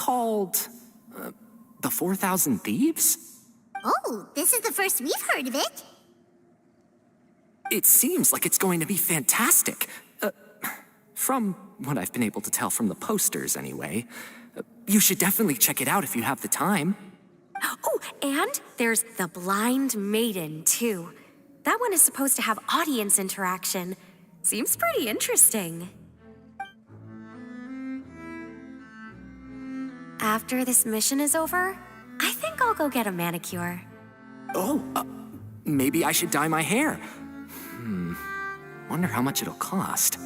called... the 4,000 Thieves? Oh, this is the first we've heard of it. It seems like it's going to be fantastic. From what I've been able to tell from the posters, anyway. You should definitely check it out if you have the time. Oh, and there's the Blind Maiden, too. That one is supposed to have audience interaction. Seems pretty interesting. After this mission is over, I think I'll go get a manicure. Oh, maybe I should dye my hair. Wonder how much it'll cost.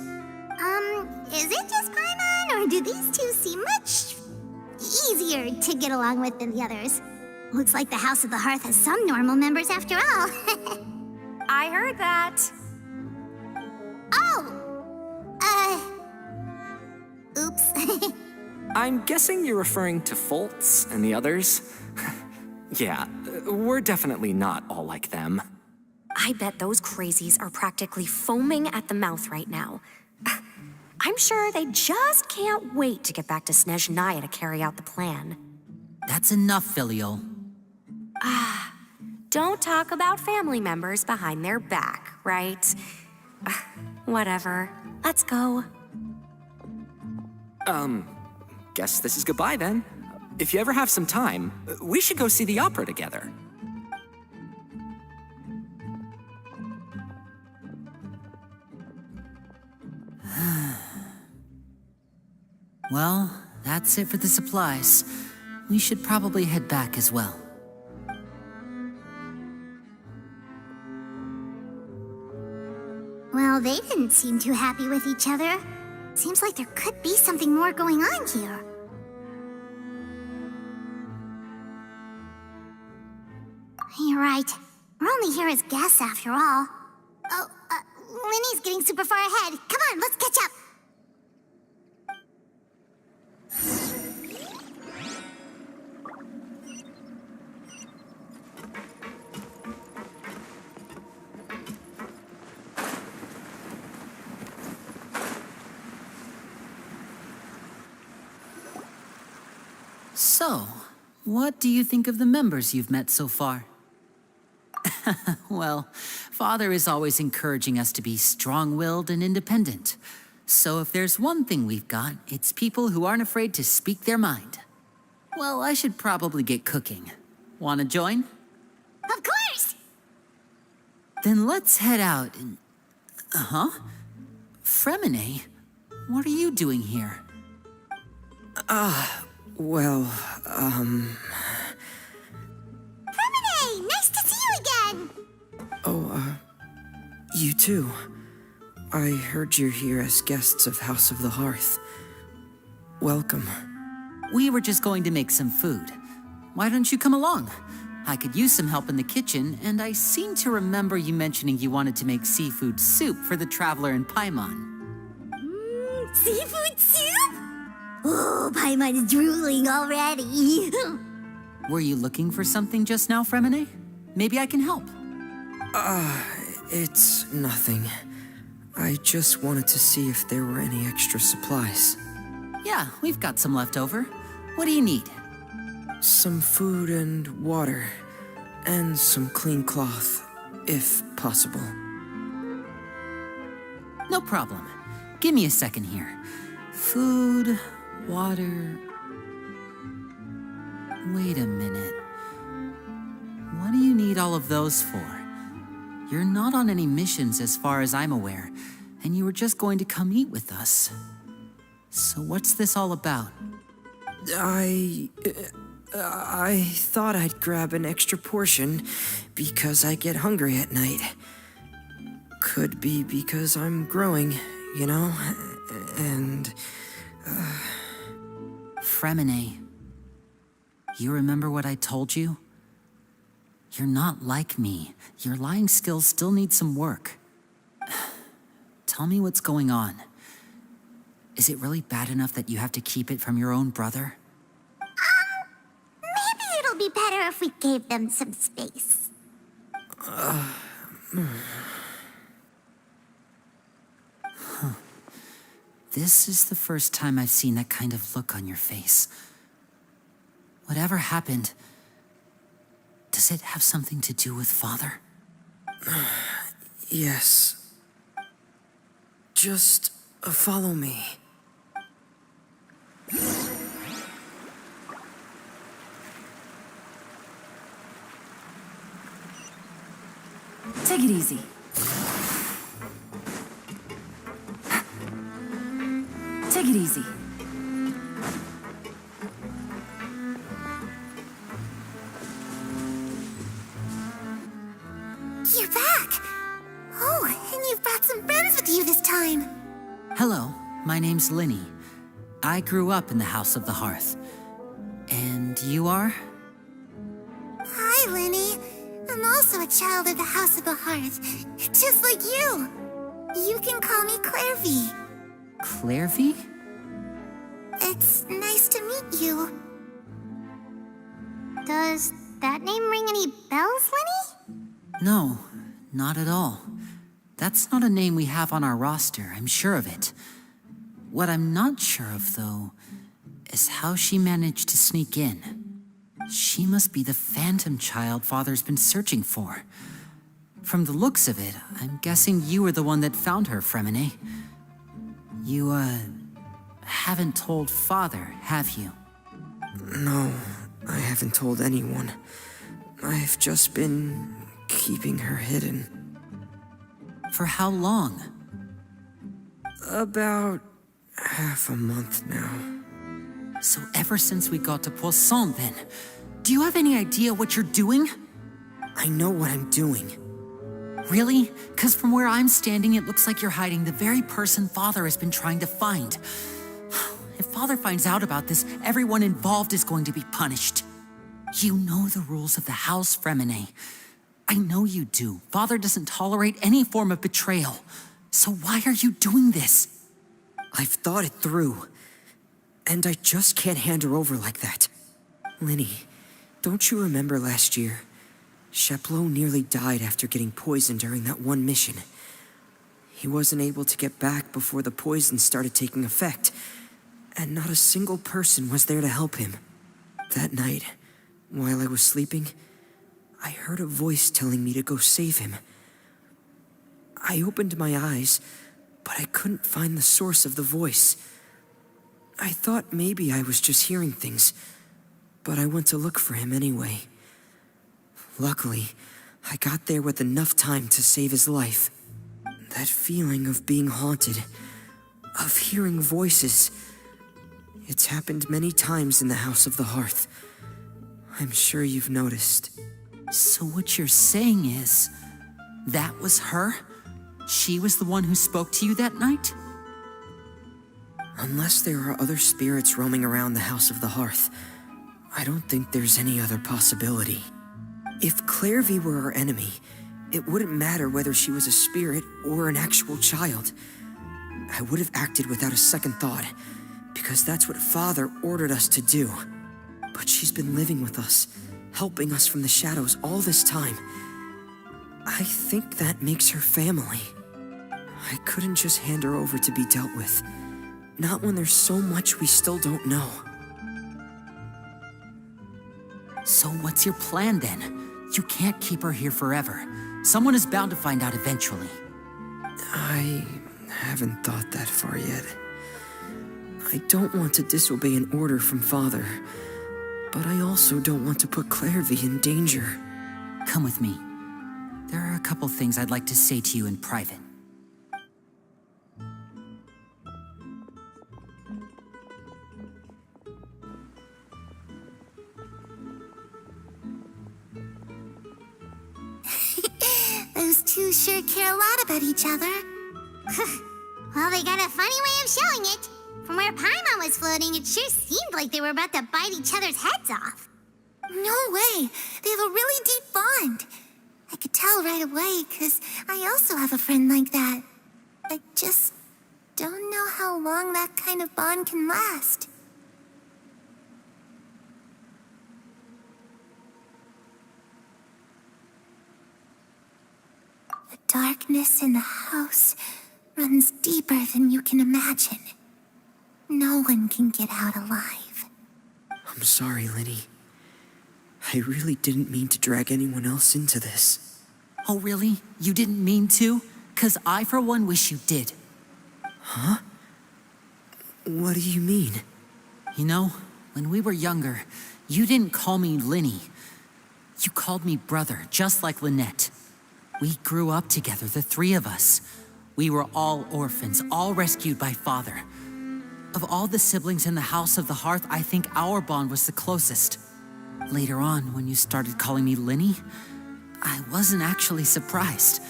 Is it just Paimon, or do these two seem much easier to get along with than the others? Looks like the House of the Hearth has some normal members after all. I heard that. Oops. I'm guessing you're referring to Foltz and the others? Yeah, we're definitely not all like them. I bet those crazies are practically foaming at the mouth right now. I'm sure they just can't wait to get back to Snezhnaya to carry out the plan. That's enough, Filial. Don't talk about family members behind their back, right? Whatever. Let's go. Guess this is goodbye then. If you ever have some time, we should go see the opera together. Well, that's it for the supplies. We should probably head back as well. Well, they didn't seem too happy with each other. Seems like there could be something more going on here. You're right. We're only here as guests after all. Oh, Linny's getting super far ahead. Come on, let's catch up. So, what do you think of the members you've met so far? Well, Father is always encouraging us to be strong-willed and independent. So if there's one thing we've got, it's people who aren't afraid to speak their mind. Well, I should probably get cooking. Want to join? Of course! Then let's head out and... Fremine, what are you doing here? Well, Fremine, nice to see you again! you too. I heard you're here as guests of House of the Hearth. Welcome. We were just going to make some food. Why don't you come along? I could use some help in the kitchen, and I seem to remember you mentioning you wanted to make seafood soup for the traveler in Paimon. Seafood soup? Oh, Paimon is drooling already. Were you looking for something just now, Fremine? Maybe I can help. It's nothing. I just wanted to see if there were any extra supplies. Yeah, we've got some left over. What do you need? Some food and water, and some clean cloth, if possible. No problem. Give me a second here. Food, water... Wait a minute. What do you need all of those for? You're not on any missions as far as I'm aware, and you were just going to come eat with us. So what's this all about? I thought I'd grab an extra portion because I get hungry at night. Could be because I'm growing, you know? And... Fremine, you remember what I told you? You're not like me. Your lying skills still need some work. Tell me what's going on. Is it really bad enough that you have to keep it from your own brother? Maybe it'll be better if we gave them some space. This is the first time I've seen that kind of look on your face. Whatever happened, does it have something to do with Father? Yes. Just follow me. Take it easy. Take it easy. You're back! Oh, and you've brought some friends with you this time. Hello, my name's Linny. I grew up in the House of the Hearth. And you are? Hi, Linny. I'm also a child of the House of the Hearth, just like you. You can call me Clairvy. Clairvy? It's nice to meet you. Does that name ring any bells, Linny? No, not at all. That's not a name we have on our roster, I'm sure of it. What I'm not sure of, though, is how she managed to sneak in. She must be the phantom child Father's been searching for. From the looks of it, I'm guessing you were the one that found her, Fremine. You, haven't told Father, have you? No, I haven't told anyone. I've just been keeping her hidden. For how long? About half a month now. So ever since we got to Poisson, then. Do you have any idea what you're doing? I know what I'm doing. Really? Because from where I'm standing, it looks like you're hiding the very person Father has been trying to find. If Father finds out about this, everyone involved is going to be punished. You know the rules of the house, Fremine. I know you do. Father doesn't tolerate any form of betrayal. So why are you doing this? I've thought it through. And I just can't hand her over like that. Linny, don't you remember last year? Sheplo nearly died after getting poisoned during that one mission. He wasn't able to get back before the poison started taking effect, and not a single person was there to help him. That night, while I was sleeping, I heard a voice telling me to go save him. I opened my eyes, but I couldn't find the source of the voice. I thought maybe I was just hearing things, but I went to look for him anyway. Luckily, I got there with enough time to save his life. That feeling of being haunted, of hearing voices, it's happened many times in the House of the Hearth. I'm sure you've noticed. So what you're saying is, that was her? She was the one who spoke to you that night? Unless there are other spirits roaming around the House of the Hearth, I don't think there's any other possibility. If Clairvy were our enemy, it wouldn't matter whether she was a spirit or an actual child. I would have acted without a second thought, because that's what Father ordered us to do. But she's been living with us, helping us from the shadows all this time. I think that makes her family. I couldn't just hand her over to be dealt with. Not when there's so much we still don't know. So what's your plan then? You can't keep her here forever. Someone is bound to find out eventually. I haven't thought that far yet. I don't want to disobey an order from Father, but I also don't want to put Clairvy in danger. Come with me. There are a couple things I'd like to say to you in private. Those two sure care a lot about each other. Well, they got a funny way of showing it. From where Paimon was floating, it sure seemed like they were about to bite each other's heads off. No way. They have a really deep bond. I could tell right away, because I also have a friend like that. I just don't know how long that kind of bond can last. The darkness in the house runs deeper than you can imagine. No one can get out alive. I'm sorry, Linny. I really didn't mean to drag anyone else into this. Oh, really? You didn't mean to? 'Cause I, for one, wish you did. What do you mean? You know, when we were younger, you didn't call me Linny. You called me brother, just like Lynette. We grew up together, the three of us. We were all orphans, all rescued by father. Of all the siblings in the House of the Hearth, I think our bond was the closest. Later on, when you started calling me Linny, I wasn't actually surprised.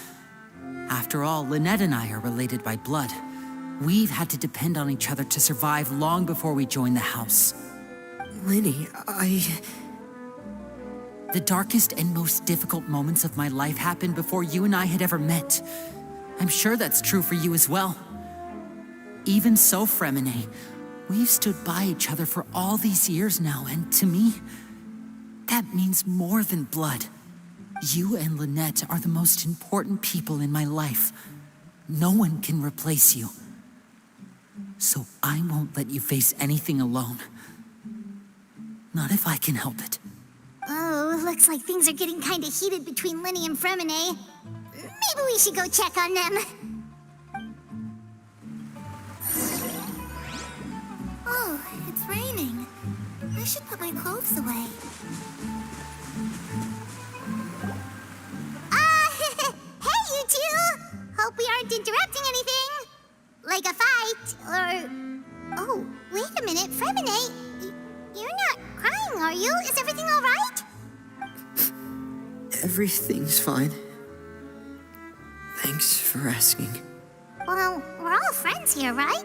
After all, Lynette and I are related by blood. We've had to depend on each other to survive long before we joined the house. Linny, The darkest and most difficult moments of my life happened before you and I had ever met. I'm sure that's true for you as well. Even so, Fremine, we've stood by each other for all these years now, and to me, that means more than blood. You and Lynette are the most important people in my life. No one can replace you. So I won't let you face anything alone. Not if I can help it. Oh, looks like things are getting kind of heated between Linny and Fremine. Maybe we should go check on them. Oh, it's raining. I should put my clothes away. Hey, you two! Hope we aren't interrupting anything. Like a fight, or... Oh, wait a minute, Fremine. You're not crying, are you? Is everything all right? everything's fine. Thanks for asking. Well, we're all friends here, right?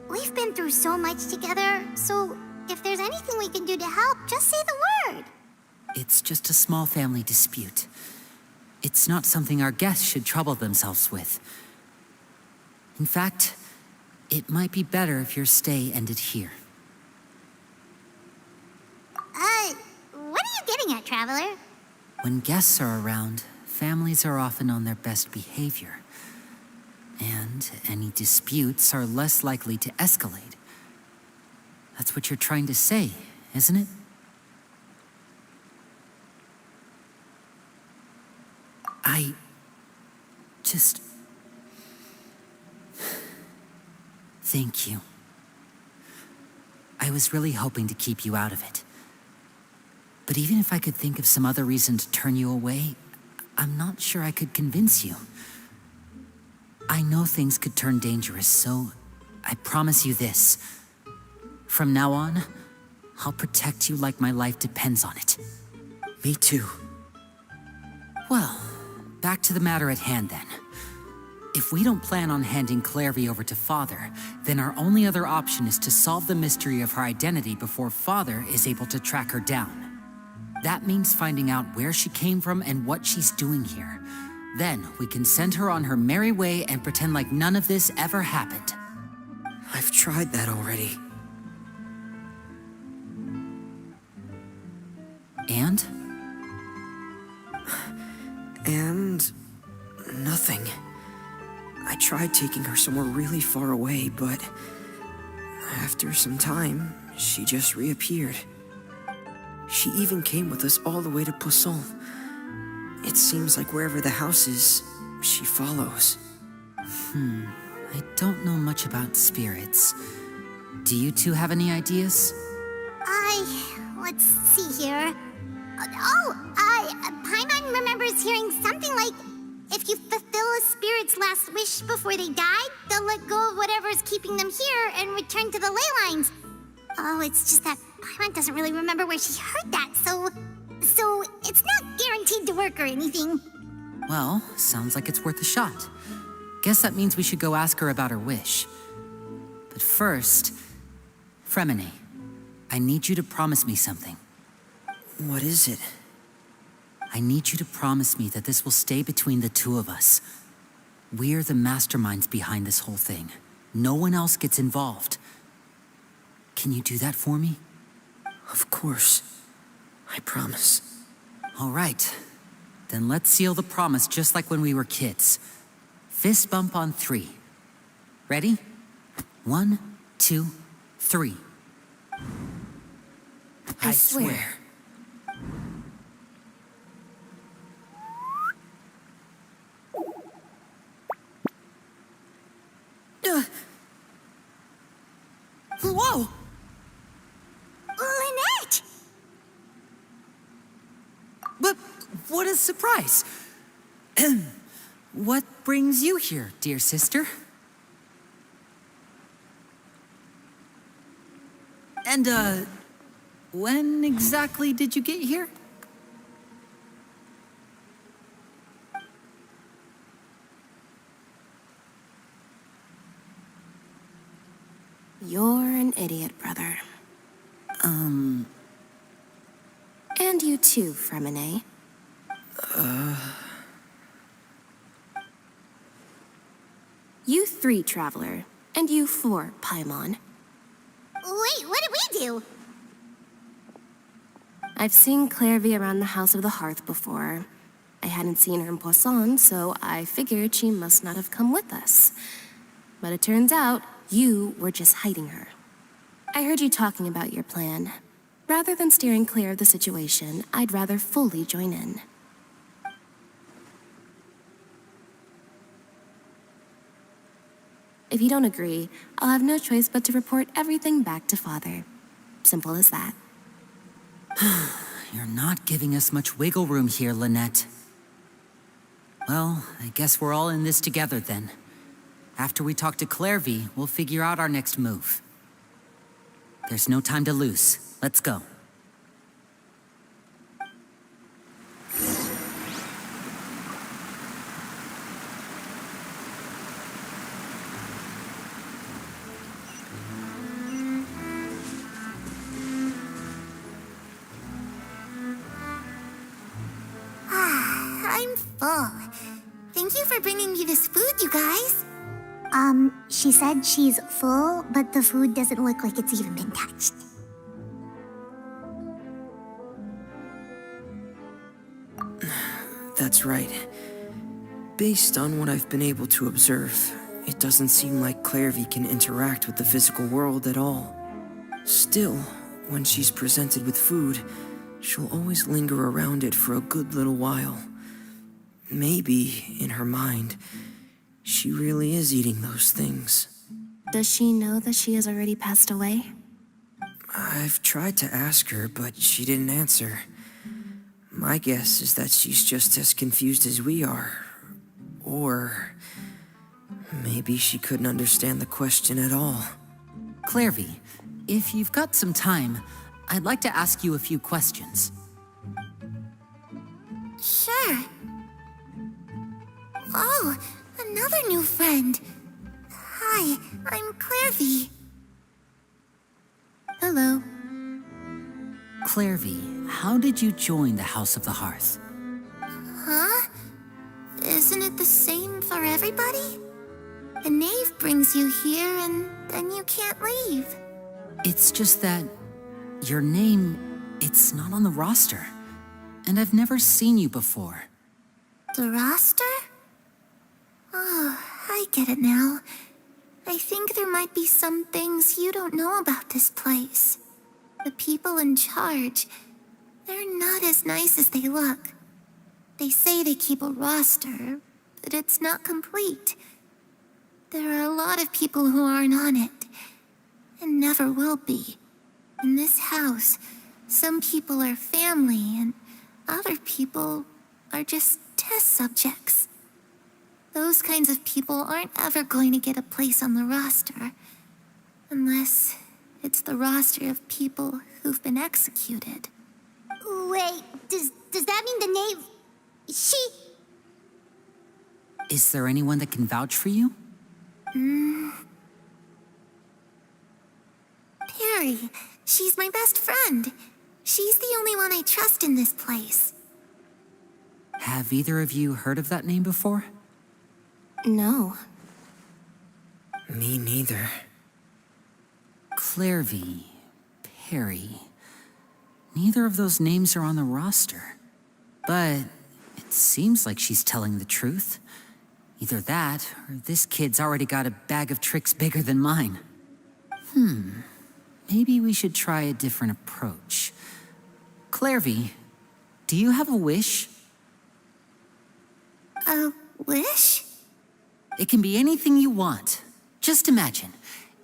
We've been through so much together, so if there's anything we can do to help, just say the word. It's just a small family dispute. It's not something our guests should trouble themselves with. In fact, it might be better if your stay ended here. What are you getting at, Traveler? When guests are around, families are often on their best behavior. And any disputes are less likely to escalate. That's what you're trying to say, isn't it? I just... Thank you. I was really hoping to keep you out of it. But even if I could think of some other reason to turn you away, I'm not sure I could convince you. I know things could turn dangerous, so I promise you this. From now on, I'll protect you like my life depends on it. Me too. Well, back to the matter at hand then. If we don't plan on handing Clairvy over to Father, then our only other option is to solve the mystery of her identity before Father is able to track her down. That means finding out where she came from and what she's doing here. Then we can send her on her merry way and pretend like none of this ever happened. I've tried that already. And? And... nothing. I tried taking her somewhere really far away, but... after some time, she just reappeared. She even came with us all the way to Poisson. It seems like wherever the house is, she follows. I don't know much about spirits. Do you two have any ideas? Let's see here. Paimon remembers hearing something like, if you fulfill a spirit's last wish before they died, they'll let go of whatever's keeping them here and return to the ley lines. Oh, it's just that Paimon doesn't really remember where she heard that, so it's not guaranteed to work or anything. Well, sounds like it's worth a shot. Guess that means we should go ask her about her wish. But first, Fremine, I need you to promise me something. What is it? I need you to promise me that this will stay between the two of us. We're the masterminds behind this whole thing. No one else gets involved. Can you do that for me? Of course. I promise. All right. Then let's seal the promise just like when we were kids. Fist bump on 3. Ready? 1, 2, 3. I swear. What a surprise! What brings you here, dear sister? And, when exactly did you get here? You're an idiot, brother. And you too, Fremine. You 3, Traveler. And you 4, Paimon. Wait, what did we do? I've seen Clairvy around the House of the Hearth before. I hadn't seen her in Poisson, so I figured she must not have come with us. But it turns out you were just hiding her. I heard you talking about your plan. Rather than steering clear of the situation, I'd rather fully join in. If you don't agree, I'll have no choice but to report everything back to Father. Simple as that. You're not giving us much wiggle room here, Lynette. Well, I guess we're all in this together then. After we talk to Clairvy, we'll figure out our next move. There's no time to lose. Let's go. I'm full. Thank you for bringing me this food, you guys. She said she's full, but the food doesn't look like it's even been touched. That's right. Based on what I've been able to observe, it doesn't seem like Clairvy can interact with the physical world at all. Still, when she's presented with food, she'll always linger around it for a good little while. Maybe, in her mind, she really is eating those things. Does she know that she has already passed away? I've tried to ask her, but she didn't answer. My guess is that she's just as confused as we are. Or maybe she couldn't understand the question at all. Clairvy, if you've got some time, I'd like to ask you a few questions. Sure. Oh, another new friend. Hi, I'm Clairvy. Hello. Clairvy, how did you join the House of the Hearth? Huh? Isn't it the same for everybody? A knave brings you here and then you can't leave. It's just that your name, it's not on the roster. And I've never seen you before. The roster? Oh, I get it now. I think there might be some things you don't know about this place. The people in charge, they're not as nice as they look. They say they keep a roster, but it's not complete. There are a lot of people who aren't on it, and never will be. In this house, some people are family, and other people are just test subjects. Those kinds of people aren't ever going to get a place on the roster, unless it's the roster of people who've been executed. Wait, does that mean the knave... She... Is there anyone that can vouch for you? Perry. She's my best friend. She's the only one I trust in this place. Have either of you heard of that name before? No. Me neither. Clairvy, Perry. Neither of those names are on the roster. But it seems like she's telling the truth. Either that, or this kid's already got a bag of tricks bigger than mine. Maybe we should try a different approach. Clairvy, do you have a wish? A wish? It can be anything you want. Just imagine.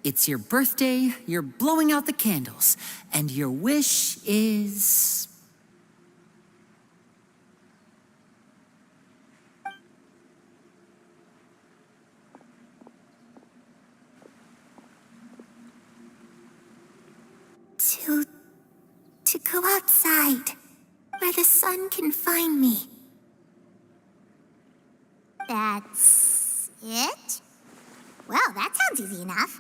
It's your birthday, you're blowing out the candles, and your wish is... To go outside, where the sun can find me. That's it? Well, that sounds easy enough.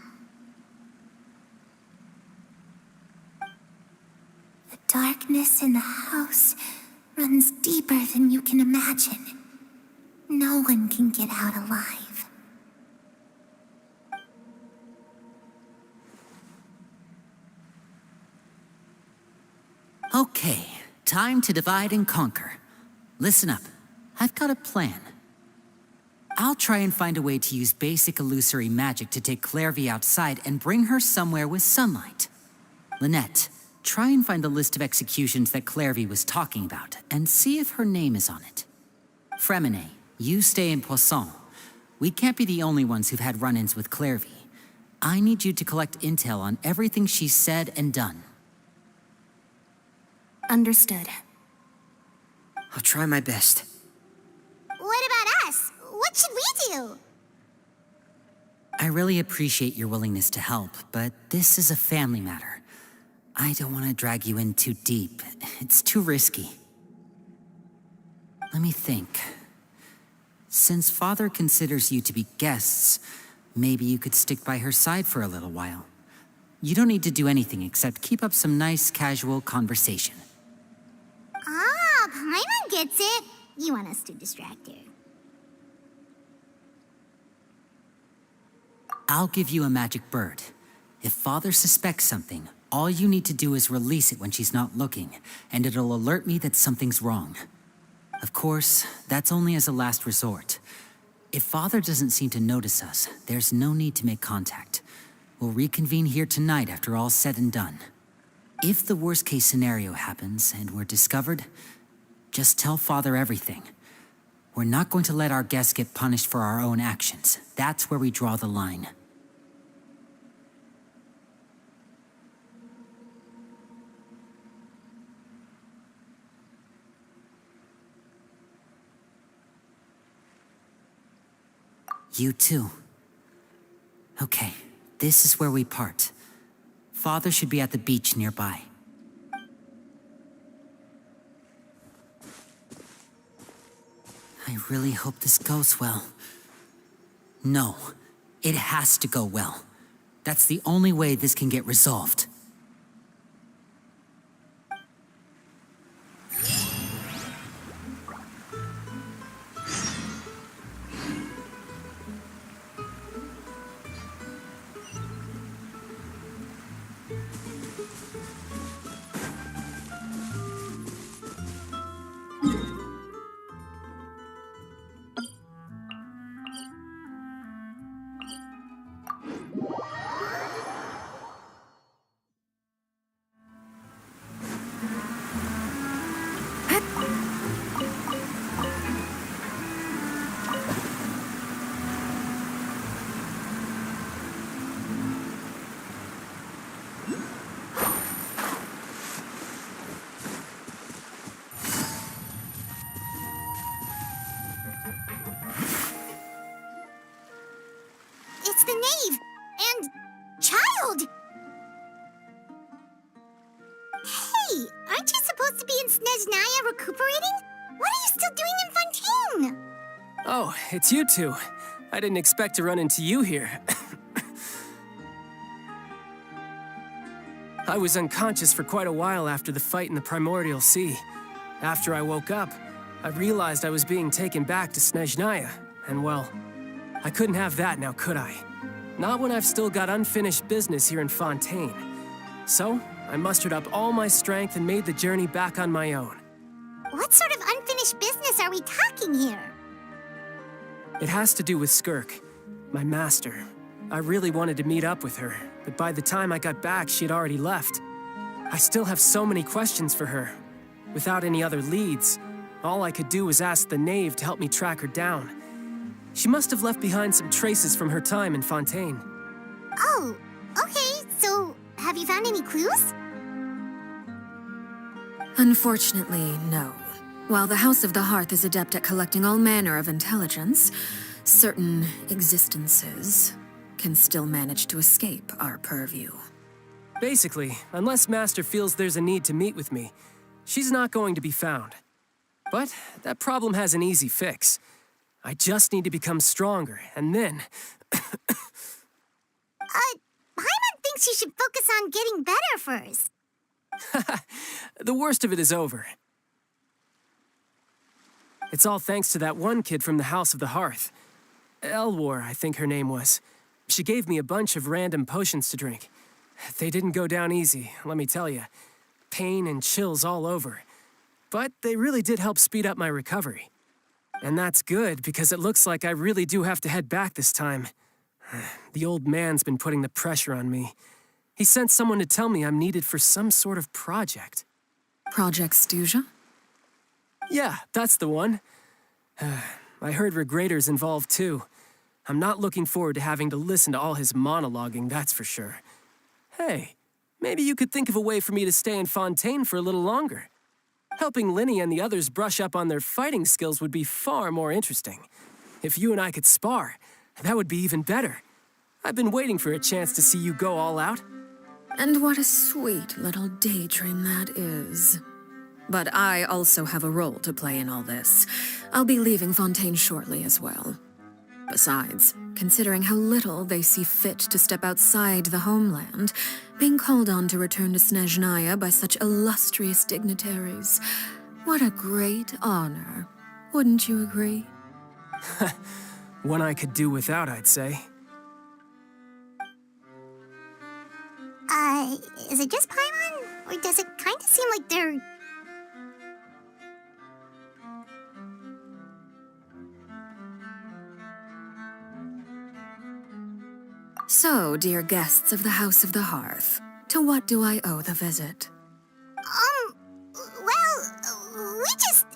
The darkness in the house runs deeper than you can imagine. No one can get out alive. Okay, time to divide and conquer. Listen up, I've got a plan. I'll try and find a way to use basic illusory magic to take Clairvy outside and bring her somewhere with sunlight. Lynette, try and find the list of executions that Clairvy was talking about, and see if her name is on it. Fremine, you stay in Poisson. We can't be the only ones who've had run-ins with Clairvy. I need you to collect intel on everything she's said and done. Understood. I'll try my best. What about us? What should we do? I really appreciate your willingness to help, but this is a family matter. I don't want to drag you in too deep. It's too risky. Let me think. Since Father considers you to be guests, maybe you could stick by her side for a little while. You don't need to do anything except keep up some nice, casual conversation. Ah, Paimon gets it. You want us to distract her. I'll give you a magic bird. If Father suspects something, all you need to do is release it when she's not looking, and it'll alert me that something's wrong. Of course, that's only as a last resort. If Father doesn't seem to notice us, there's no need to make contact. We'll reconvene here tonight after all's said and done. If the worst-case scenario happens and we're discovered, just tell Father everything. We're not going to let our guests get punished for our own actions. That's where we draw the line. You too. Okay, this is where we part. Father should be at the beach nearby. I really hope this goes well. No, it has to go well. That's the only way this can get resolved. It's the knave and child. Hey, aren't you supposed to be in Snezhnaya recuperating? What are you still doing in Fontaine? Oh, it's you two. I didn't expect to run into you here. I was unconscious for quite a while after the fight in the Primordial Sea. After I woke up, I realized I was being taken back to Snezhnaya, and well, I couldn't have that now, could I? Not when I've still got unfinished business here in Fontaine. So, I mustered up all my strength and made the journey back on my own. What sort of unfinished business are we talking here? It has to do with Skirk, my master. I really wanted to meet up with her, but by the time I got back, she had already left. I still have so many questions for her. Without any other leads, all I could do was ask the knave to help me track her down. She must have left behind some traces from her time in Fontaine. Oh, okay, so have you found any clues? Unfortunately, no. While the House of the Hearth is adept at collecting all manner of intelligence, certain existences can still manage to escape our purview. Basically, unless Master feels there's a need to meet with me, she's not going to be found. But that problem has an easy fix. I just need to become stronger, and then... Paimon thinks you should focus on getting better first. The worst of it is over. It's all thanks to that one kid from the House of the Hearth. Elwar, I think her name was. She gave me a bunch of random potions to drink. They didn't go down easy, let me tell you. Pain and chills all over. But they really did help speed up my recovery. And that's good, because it looks like I really do have to head back this time. The old man's been putting the pressure on me. He sent someone to tell me I'm needed for some sort of project. Project Stuja? Yeah, that's the one. I heard Regrader's involved too. I'm not looking forward to having to listen to all his monologuing, that's for sure. Hey, maybe you could think of a way for me to stay in Fontaine for a little longer. Helping Linny and the others brush up on their fighting skills would be far more interesting. If you and I could spar, that would be even better. I've been waiting for a chance to see you go all out. And what a sweet little daydream that is. But I also have a role to play in all this. I'll be leaving Fontaine shortly as well. Besides, considering how little they see fit to step outside the homeland, being called on to return to Snezhnaya by such illustrious dignitaries, what a great honor. Wouldn't you agree? One I could do without, I'd say. Is it just Paimon? Or does it kind of seem like they're... So, dear guests of the House of the Hearth, to what do I owe the visit? Well, we just...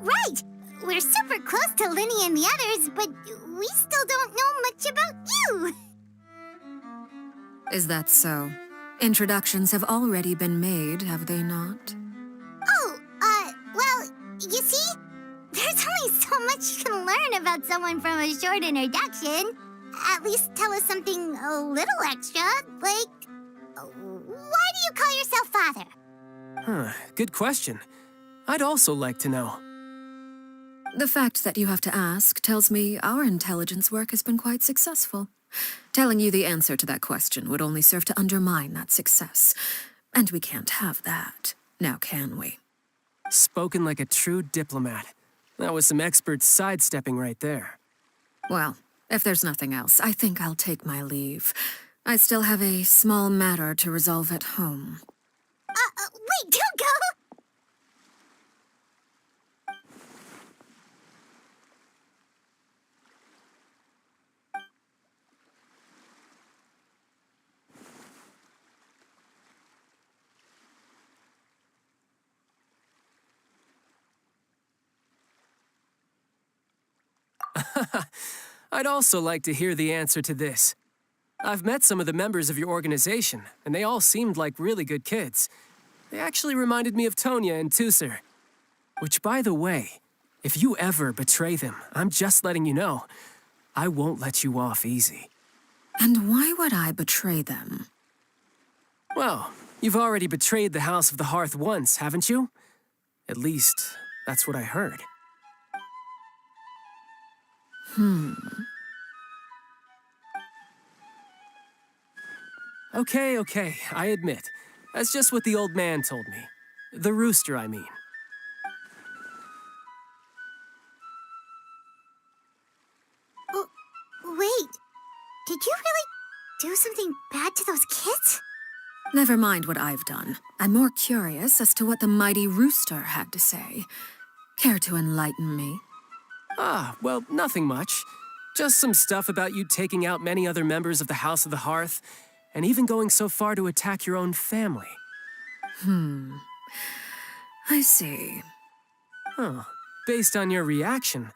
Right! We're super close to Linny and the others, but we still don't know much about you! Is that so? Introductions have already been made, have they not? Oh, well, you see, there's only so much you can learn about someone from a short introduction. At least tell us something a little extra, like, why do you call yourself father? Huh, good question. I'd also like to know. The fact that you have to ask tells me our intelligence work has been quite successful. Telling you the answer to that question would only serve to undermine that success. And we can't have that, now can we? Spoken like a true diplomat. That was some expert sidestepping right there. Well, if there's nothing else, I think I'll take my leave. I still have a small matter to resolve at home. Wait, don't go! I'd also like to hear the answer to this. I've met some of the members of your organization, and they all seemed like really good kids. They actually reminded me of Tonya and Tusser. Which, by the way, if you ever betray them, I'm just letting you know, I won't let you off easy. And why would I betray them? Well, you've already betrayed the House of the Hearth once, haven't you? At least, that's what I heard. Okay, I admit. That's just what the old man told me. The rooster, I mean. Oh, wait. Did you really do something bad to those kids? Never mind what I've done. I'm more curious as to what the mighty rooster had to say. Care to enlighten me? Ah, well, nothing much. Just some stuff about you taking out many other members of the House of the Hearth, and even going so far to attack your own family. I see. Huh. Based on your reaction,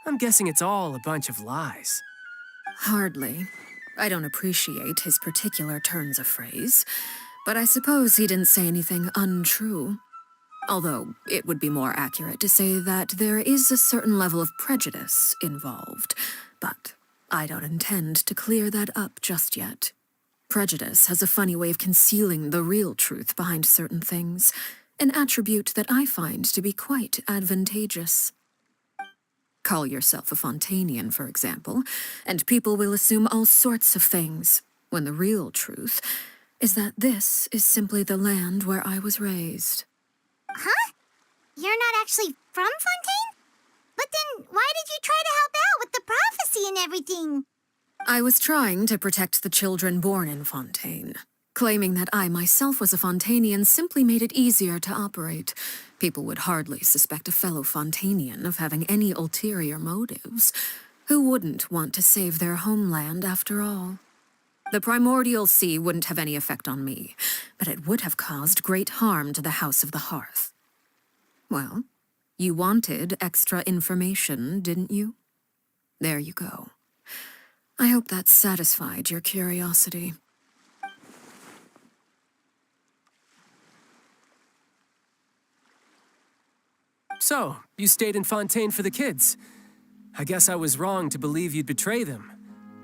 I'm guessing it's all a bunch of lies. Hardly. I don't appreciate his particular turns of phrase, but I suppose he didn't say anything untrue. Although it would be more accurate to say that there is a certain level of prejudice involved, but I don't intend to clear that up just yet. Prejudice has a funny way of concealing the real truth behind certain things, an attribute that I find to be quite advantageous. Call yourself a Fontanian, for example, and people will assume all sorts of things, when the real truth is that this is simply the land where I was raised. Huh? You're not actually from Fontaine? But then why did you try to help out with the prophecy and everything? I was trying to protect the children born in Fontaine. Claiming that I myself was a Fontanian simply made it easier to operate. People would hardly suspect a fellow Fontanian of having any ulterior motives. Who wouldn't want to save their homeland after all? The primordial sea wouldn't have any effect on me, but it would have caused great harm to the House of the Hearth. Well, you wanted extra information, didn't you? There you go. I hope that satisfied your curiosity. So, you stayed in Fontaine for the kids. I guess I was wrong to believe you'd betray them.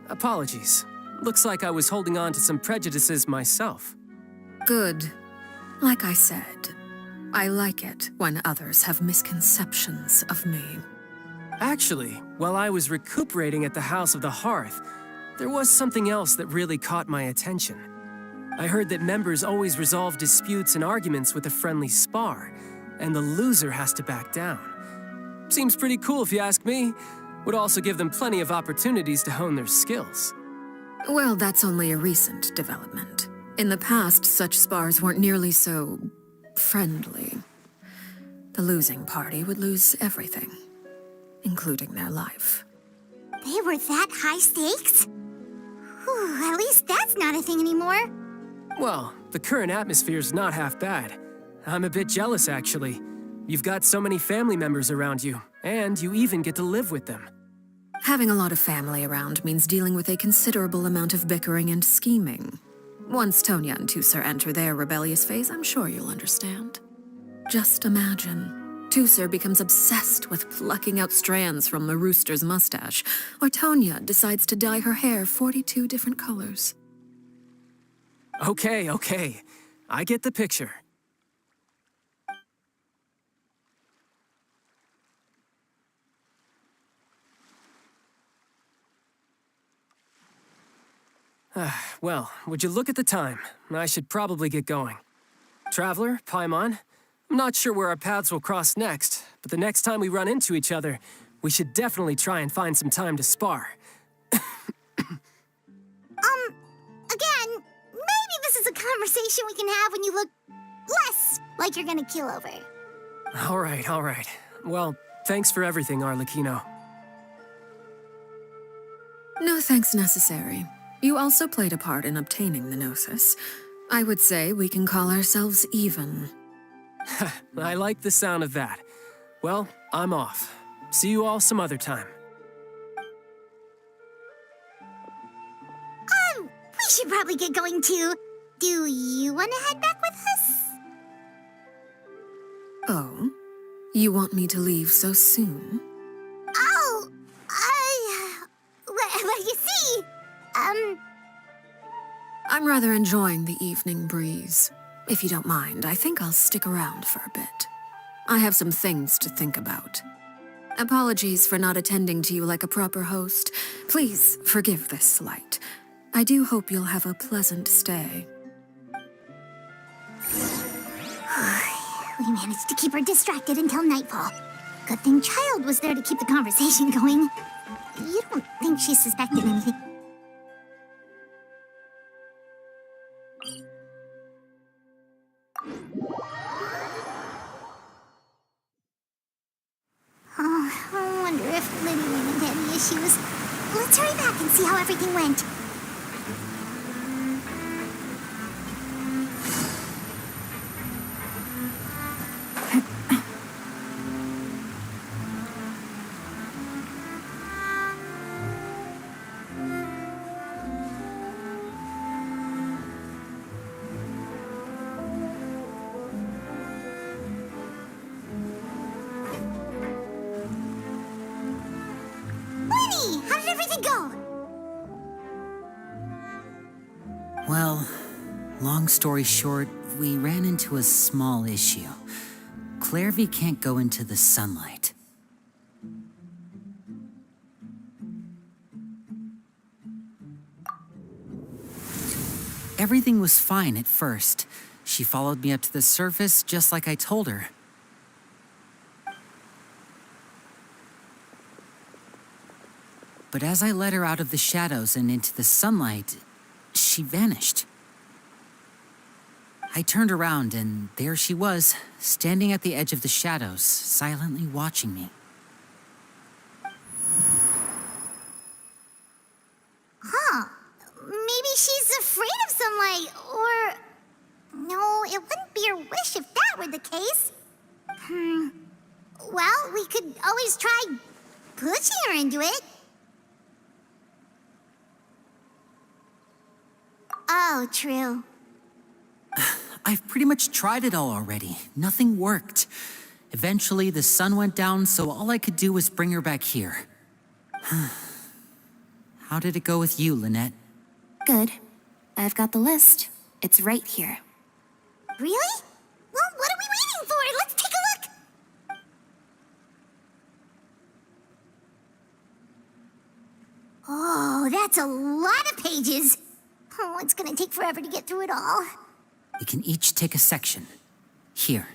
Apologies. Looks like I was holding on to some prejudices myself. Good. Like I said, I like it when others have misconceptions of me. Actually, while I was recuperating at the House of the Hearth, there was something else that really caught my attention. I heard that members always resolve disputes and arguments with a friendly spar, and the loser has to back down. Seems pretty cool if you ask me. Would also give them plenty of opportunities to hone their skills. Well, that's only a recent development. In the past, such spars weren't nearly so friendly. The losing party would lose everything, including their life. They were that high stakes? Whew, at least that's not a thing anymore. Well, the current atmosphere's not half bad. I'm a bit jealous, actually. You've got so many family members around you, and you even get to live with them. Having a lot of family around means dealing with a considerable amount of bickering and scheming. Once Tonya and Tusser enter their rebellious phase, I'm sure you'll understand. Just imagine. Tusser becomes obsessed with plucking out strands from the rooster's mustache, or Tonya decides to dye her hair 42 different colors. Okay. I get the picture. Well, would you look at the time? I should probably get going. Traveler, Paimon, I'm not sure where our paths will cross next, but the next time we run into each other, we should definitely try and find some time to spar. Again, maybe this is a conversation we can have when you look less like you're gonna keel over. All right. Well, thanks for everything, Arlecchino. No thanks necessary. You also played a part in obtaining the Gnosis. I would say we can call ourselves even. I like the sound of that. Well, I'm off. See you all some other time. We should probably get going too. Do you want to head back with us? Oh? You want me to leave so soon? Oh, well, you see, I'm rather enjoying the evening breeze. If you don't mind, I think I'll stick around for a bit. I have some things to think about. Apologies for not attending to you like a proper host. Please forgive this slight. I do hope you'll have a pleasant stay. We managed to keep her distracted until nightfall. Good thing Child was there to keep the conversation going. You don't think she suspected anything? Oh, I wonder if Liddy ran into any issues. Let's hurry back and see how everything went. go? Well, long story short, we ran into a small issue. Clairvy can't go into the sunlight. Everything was fine at first. She followed me up to the surface just like I told her. But as I led her out of the shadows and into the sunlight, she vanished. I turned around and there she was, standing at the edge of the shadows, silently watching me. Huh. Maybe she's afraid of sunlight, or... No, it wouldn't be her wish if that were the case. Well, we could always try pushing her into it. Oh, true. I've pretty much tried it all already. Nothing worked. Eventually, the sun went down, so all I could do was bring her back here. How did it go with you, Lynette? Good. I've got the list. It's right here. Really? Well, what are we waiting for? Let's take a look. Oh, that's a lot of pages. Oh, it's gonna take forever to get through it all. We can each take a section. Here.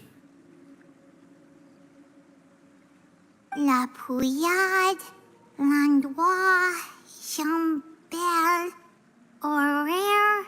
La Pouillade, l'endroit, Chambel, horaire.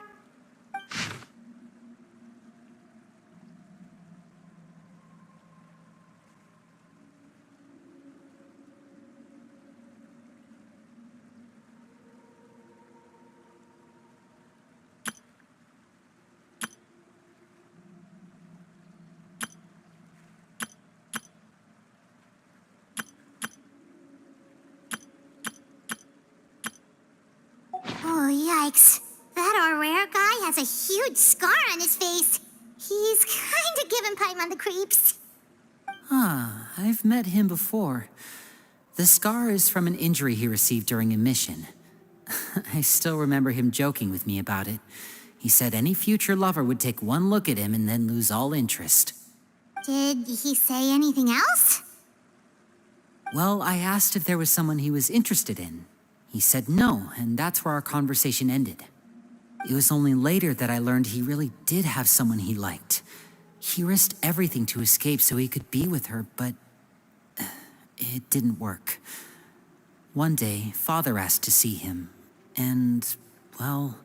Oh, yikes. That Aurore guy has a huge scar on his face. He's kinda giving Paimon the creeps. I've met him before. The scar is from an injury he received during a mission. I still remember him joking with me about it. He said any future lover would take one look at him and then lose all interest. Did he say anything else? Well, I asked if there was someone he was interested in. He said no, and that's where our conversation ended. It was only later that I learned he really did have someone he liked. He risked everything to escape so he could be with her, but it didn't work. One day, Father asked to see him, and, well,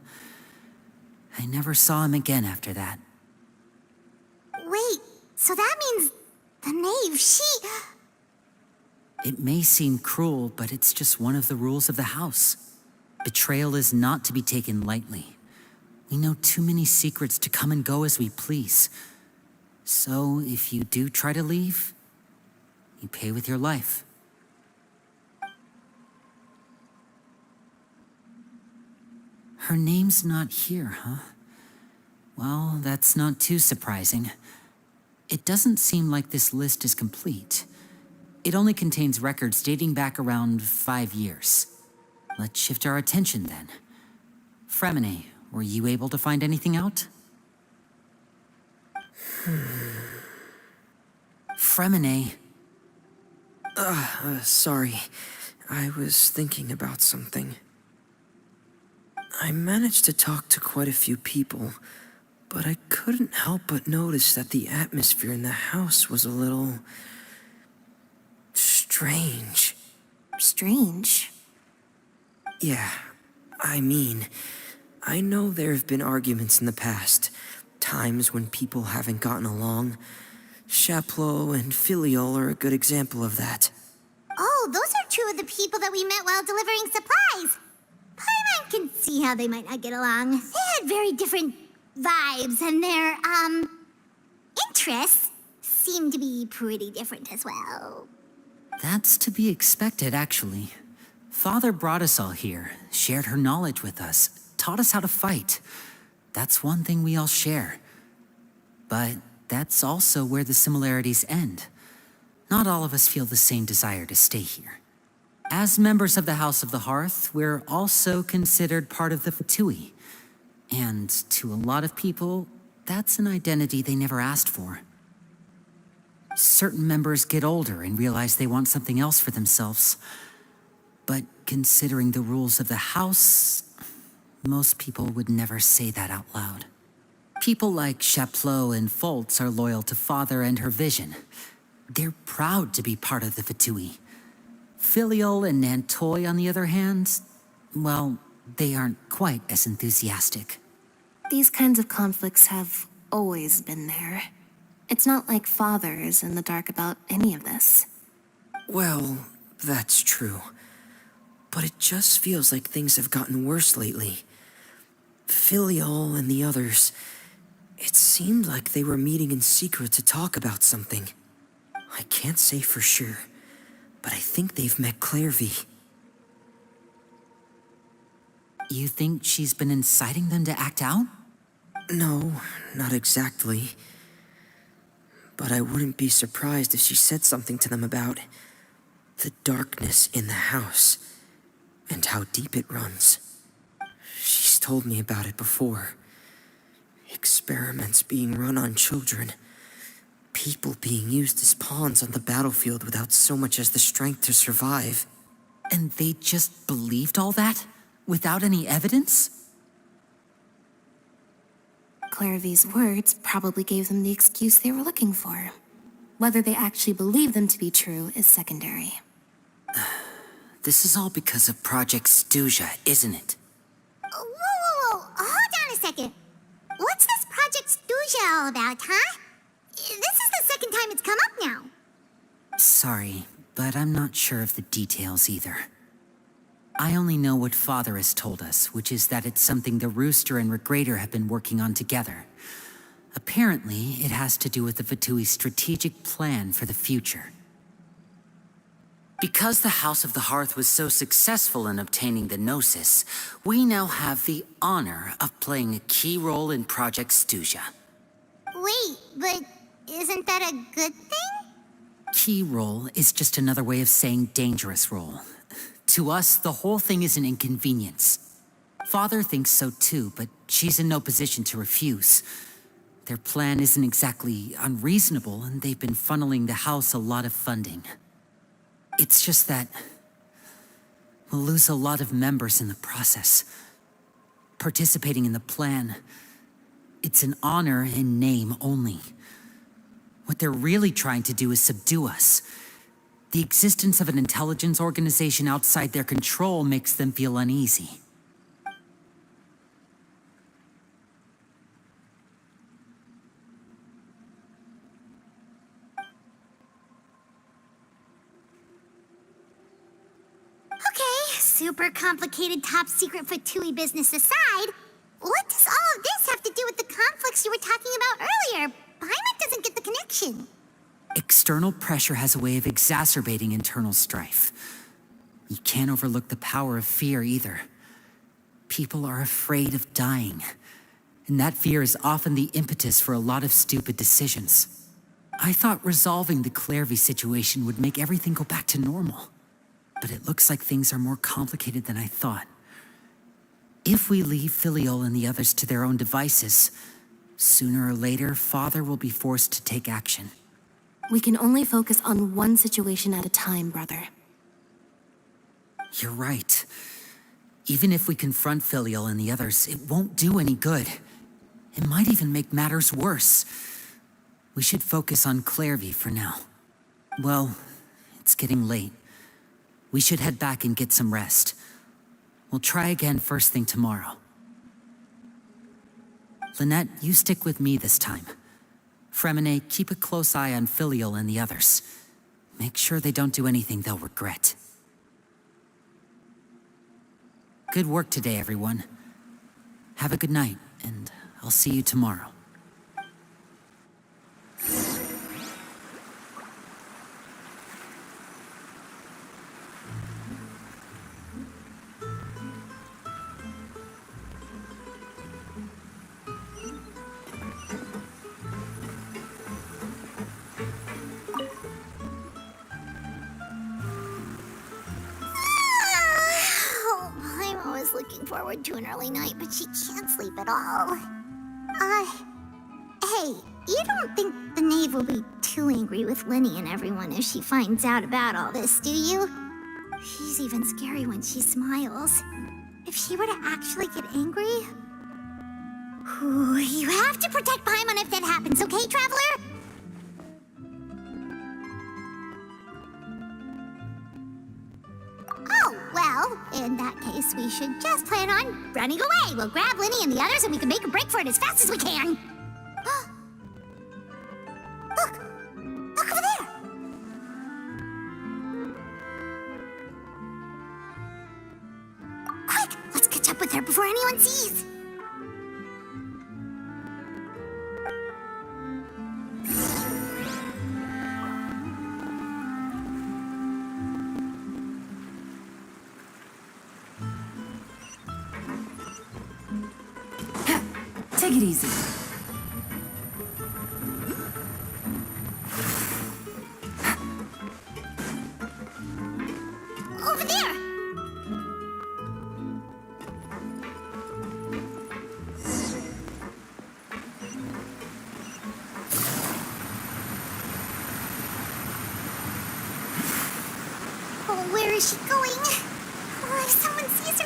I never saw him again after that. Wait, so that means the knave, It may seem cruel, but it's just one of the rules of the house. Betrayal is not to be taken lightly. We know too many secrets to come and go as we please. So, if you do try to leave, you pay with your life. Her name's not here, huh? Well, that's not too surprising. It doesn't seem like this list is complete. It only contains records dating back around 5 years. Let's shift our attention then. Fremine, were you able to find anything out? Fremine. Sorry. I was thinking about something. I managed to talk to quite a few people, but I couldn't help but notice that the atmosphere in the house was a little... strange. Strange. Yeah, I mean, I know there have been arguments in the past, times when people haven't gotten along. Chaplot and Filiol are a good example of that. Oh, those are two of the people that we met while delivering supplies. Paimon can see how they might not get along. They had very different vibes, and their, interests seem to be pretty different as well. That's to be expected, actually. Father brought us all here, shared her knowledge with us, taught us how to fight. That's one thing we all share. But that's also where the similarities end. Not all of us feel the same desire to stay here. As members of the House of the Hearth, we're also considered part of the Fatui. And to a lot of people, that's an identity they never asked for. Certain members get older and realize they want something else for themselves. But considering the rules of the House, most people would never say that out loud. People like Chaplot and Foltz are loyal to Father and her vision. They're proud to be part of the Fatui. Filial and Nantoy, on the other hand, well, they aren't quite as enthusiastic. These kinds of conflicts have always been there. It's not like Father is in the dark about any of this. Well, that's true. But it just feels like things have gotten worse lately. Filial and the others, it seemed like they were meeting in secret to talk about something. I can't say for sure, but I think they've met Clairvy. You think she's been inciting them to act out? No, not exactly. But I wouldn't be surprised if she said something to them about the darkness in the house and how deep it runs. She's told me about it before. Experiments being run on children. People being used as pawns on the battlefield without so much as the strength to survive. And they just believed all that? Without any evidence? Clairvy's words probably gave them the excuse they were looking for. Whether they actually believe them to be true is secondary. This is all because of Project Stuja, isn't it? Whoa. Hold on a second. What's this Project Stuja all about, huh? This is the second time it's come up now. Sorry, but I'm not sure of the details either. I only know what Father has told us, which is that it's something the Rooster and Regrader have been working on together. Apparently, it has to do with the Fatui's strategic plan for the future. Because the House of the Hearth was so successful in obtaining the Gnosis, we now have the honor of playing a key role in Project Stuja. Wait, but isn't that a good thing? Key role is just another way of saying dangerous role. To us, the whole thing is an inconvenience. Father thinks so too, but she's in no position to refuse. Their plan isn't exactly unreasonable, and they've been funneling the house a lot of funding. It's just that we'll lose a lot of members in the process. Participating in the plan, it's an honor in name only. What they're really trying to do is subdue us. The existence of an intelligence organization outside their control makes them feel uneasy. Okay, super complicated top secret Fatui business aside, what does all of this have to do with the conflicts you were talking about earlier? Paimon doesn't get the connection. External pressure has a way of exacerbating internal strife. You can't overlook the power of fear either. People are afraid of dying, and that fear is often the impetus for a lot of stupid decisions. I thought resolving the Clairvy situation would make everything go back to normal, but it looks like things are more complicated than I thought. If we leave Filial and the others to their own devices, sooner or later, Father will be forced to take action. We can only focus on one situation at a time, brother. You're right. Even if we confront Filial and the others, it won't do any good. It might even make matters worse. We should focus on Clairvy for now. Well, it's getting late. We should head back and get some rest. We'll try again first thing tomorrow. Lynette, you stick with me this time. Fremine, keep a close eye on Filial and the others. Make sure they don't do anything they'll regret. Good work today, everyone. Have a good night, and I'll see you tomorrow. looking forward to an early night, but she can't sleep at all. Hey, you don't think the knave will be too angry with Linny and everyone if she finds out about all this, do you? She's even scary when she smiles. If she were to actually get angry... Ooh, you have to protect Paimon if that happens, okay, Traveler? Oh, well, in that case, we should just plan on running away. We'll grab Linny and the others and we can make a break for it as fast as we can. Look! Look over there! Quick! Let's catch up with her before anyone sees! Take it easy. Over there! Oh, where is she going? Oh, if someone sees her,